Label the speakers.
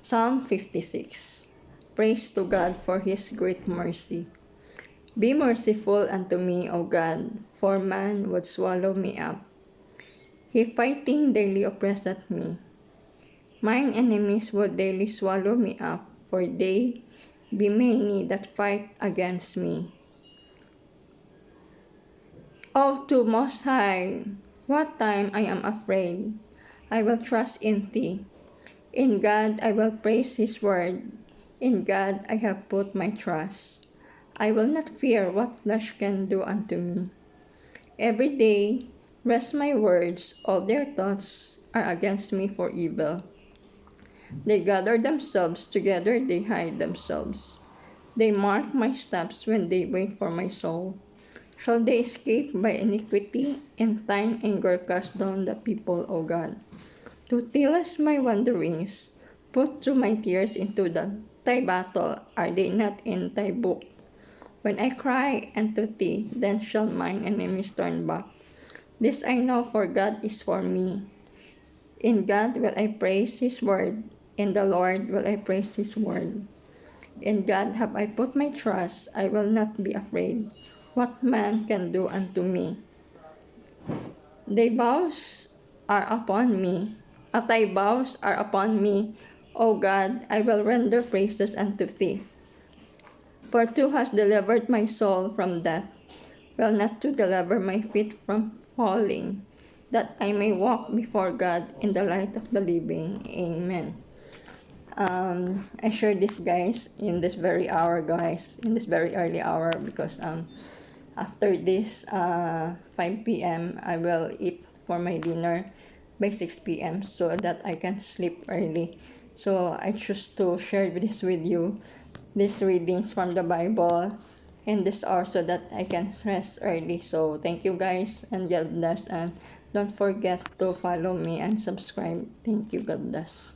Speaker 1: Psalm 56. Praise to God for His great mercy. Be merciful unto me, O God, for man would swallow me up. He fighting daily oppresseth me. Mine enemies would daily swallow me up, for they be many that fight against me. O to Most High, what time I am afraid, I will trust in Thee. In God I will praise His word. In God I have put my trust. I will not fear what flesh can do unto me. Every day rest my words, all their thoughts are against me for evil. They gather themselves together, they hide themselves. They mark my steps when they wait for my soul. Shall they escape by iniquity? In thine anger cast down the people, O God. To tillest my wanderings, put to my tears into thy battle, are they not in thy book? When I cry unto thee, then shall mine enemies turn back. This I know, for God is for me. In God will I praise His word, in the Lord will I praise His word. In God have I put my trust, I will not be afraid. What man can do unto me? Thy vows are upon me. Thy vows are upon me, O God, I will render praises unto thee. For thou hast delivered my soul from death, will not to deliver my feet from falling, that I may walk before God in the light of the living. Amen. I shared this, guys, in this very hour, guys, in this very early hour, because after this 5 p.m. I will eat for my dinner by 6 p.m. so that I can sleep early. So I choose to share this with you, these readings from the Bible in this hour, so that I can rest early. So thank you, guys, and God bless, and don't forget to follow me and subscribe. Thank you. God bless.